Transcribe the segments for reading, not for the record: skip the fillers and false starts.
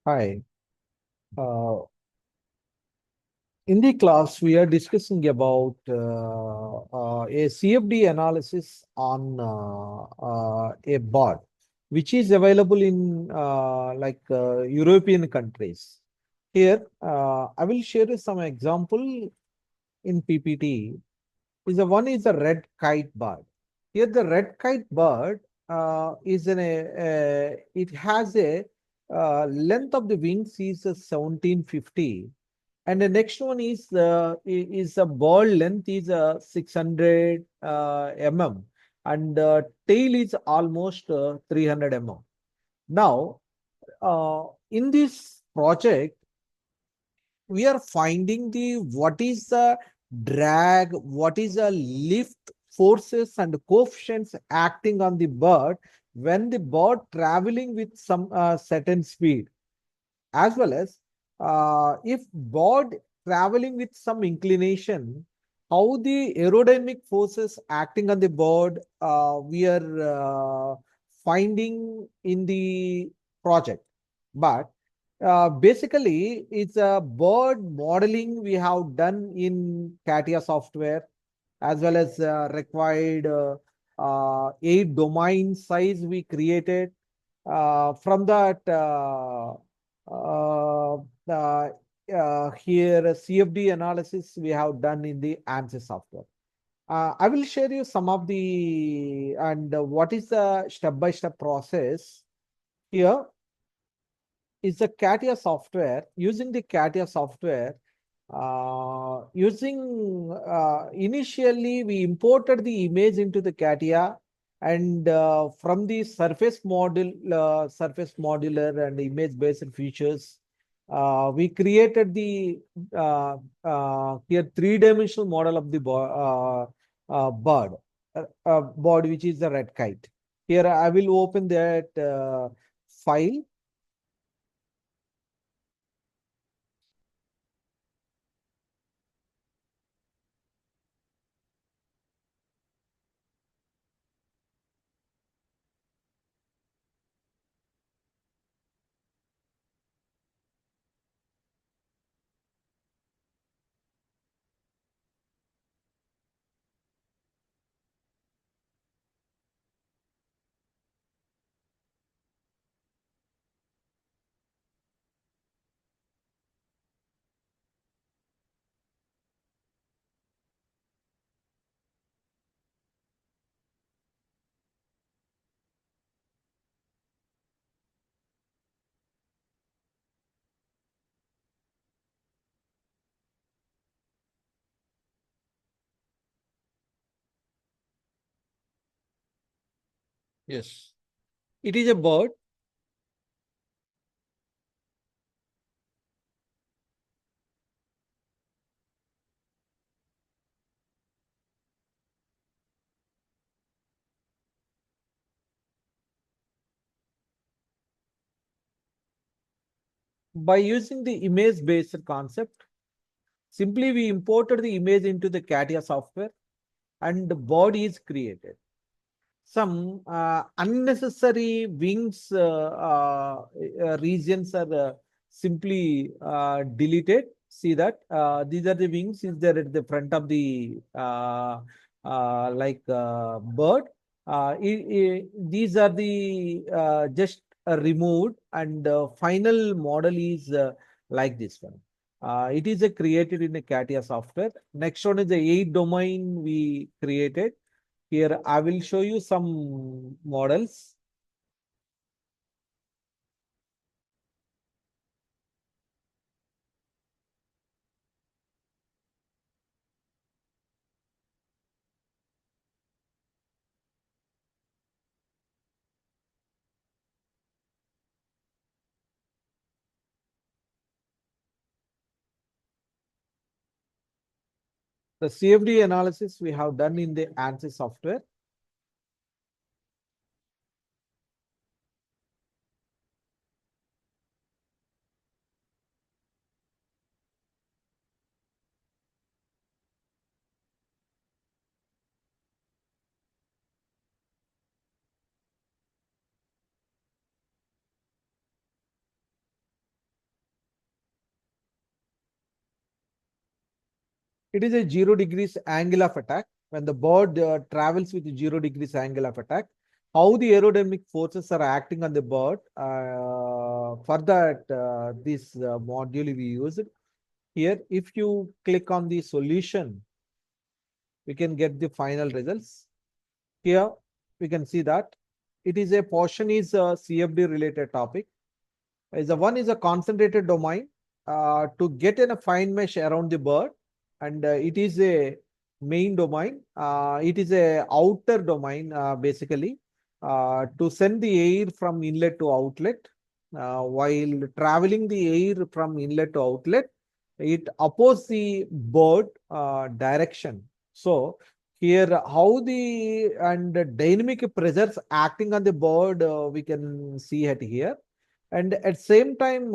Hi. Uh, in the class, we are discussing about a CFD analysis on a bot, which is available in European countries. Here, I will share you some example in PPT. One is a red kite bird. Here, the red kite bird it has a length of the wings is 1750, and the next one is a ball length is 600 and tail is almost 300 Now, in this project, we are finding the what is the drag, what is the lift forces and coefficients acting on the bird when the bird traveling with some certain speed, as well as if bird traveling with some inclination, how the aerodynamic forces acting on the bird we are finding in the project. But basically, it's a bird modeling we have done in CATIA software, as well as required 8 domain size we created. From that, uh, uh, here CFD analysis we have done in the ANSYS software. I will share you some of the and what is the step-by-step process. Here is the CATIA software. Using the CATIA software, using initially we imported the image into the CATIA, and from the surface modular and image based features, we created the here three-dimensional model of the bird, which is the red kite. Here I will open that file. Yes. It is a bird. By using the image based concept, simply we imported the image into the CATIA software and the body is created. Some unnecessary wings regions are simply deleted. See that these are the wings is there at the front of the bird. These are the just removed, and final model is like this one. It is created in the CATIA software. Next one is the 8 domain we created. Here, I will show you some models. The CFD analysis we have done in the ANSYS software. It is a 0 degrees angle of attack. When the bird travels with 0 degrees angle of attack, how the aerodynamic forces are acting on the bird. For that, this module we used. Here, if you click on the solution, we can get the final results. Here, we can see that it is a portion is a CFD related topic. Is a one is a concentrated domain to get in a fine mesh around the bird, and it is a main domain. It is a outer domain basically to send the air from inlet to outlet. While traveling the air from inlet to outlet, it opposes the bird direction. So here, how the and the dynamic pressures acting on the bird we can see it here, and at same time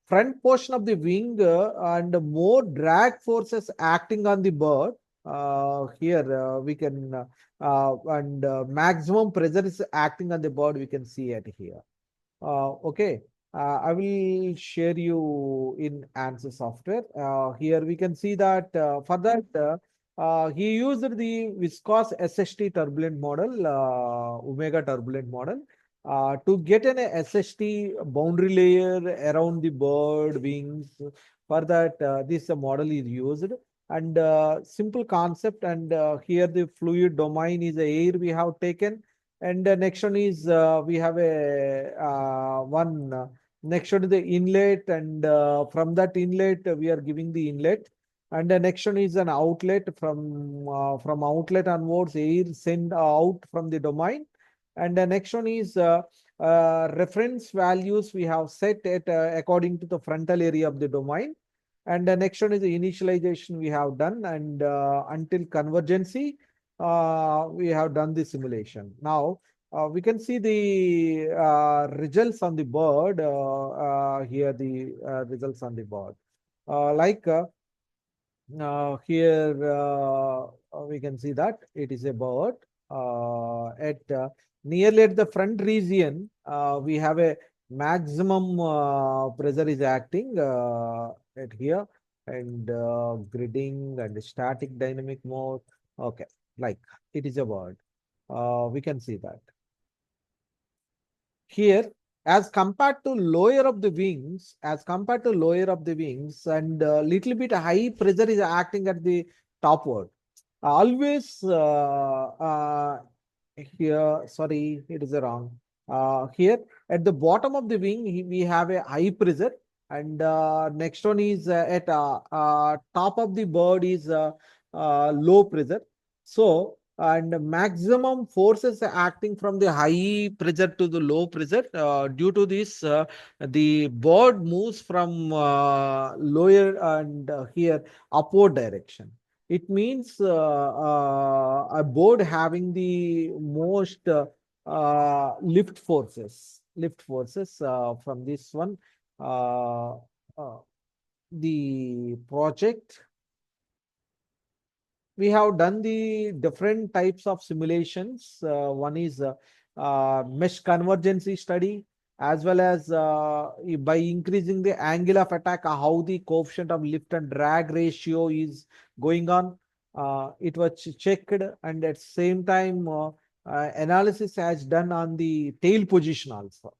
front portion of the wing and more drag forces acting on the bird. Here we can and maximum pressure is acting on the bird, we can see it here. Okay, I will share you in ANSYS software. Here we can see that for that he used the viscous SST turbulent model, omega turbulent model, to get an SST boundary layer around the bird wings. For that, this model is used, and simple concept. And here the fluid domain is the air we have taken, and the next one is we have a one next one is the inlet, and from that inlet we are giving the inlet, and the next one is an outlet. From outlet onwards, air sent out from the domain, and the next one is reference values we have set at according to the frontal area of the domain, and the next one is the initialization we have done, and until convergency we have done the simulation. Now we can see the results on the board. Here the results on the board. Like here we can see that it is a bird at nearly at the front region. We have a maximum pressure is acting at here, and gridding and static dynamic mode. Okay, like it is a bird. We can see that here, as compared to lower of the wings, and little bit high pressure is acting at the topward. Always here, sorry, it is wrong. Here at the bottom of the wing, we have a high pressure, and next one is at top of the bird is low pressure. So, and maximum forces acting from the high pressure to the low pressure. Due to this, the bird moves from lower and here upward direction. It means a board having the most lift forces from this one. Uh, the project, we have done the different types of simulations. One is mesh convergence study, as well as by increasing the angle of attack, how the coefficient of lift and drag ratio is going on. It was checked, and at the same time, analysis has done on the tail position also.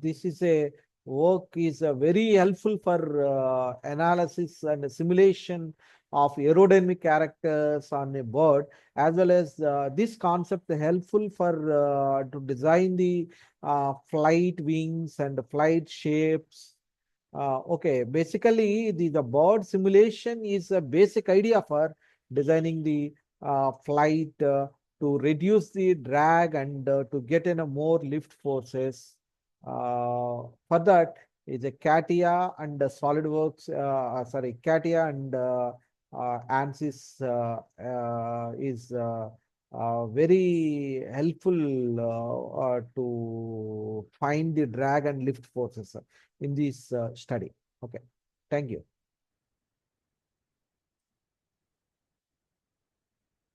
This is a work is very helpful for analysis and simulation of aerodynamic characters on a bird, as well as this concept helpful for to design the flight wings and flight shapes. Okay, basically the bird simulation is a basic idea for designing the flight to reduce the drag and to get in a more lift forces. For that is a CATIA and SolidWorks, sorry, CATIA and ANSYS is very helpful to find the drag and lift forces in this study. Okay, thank you.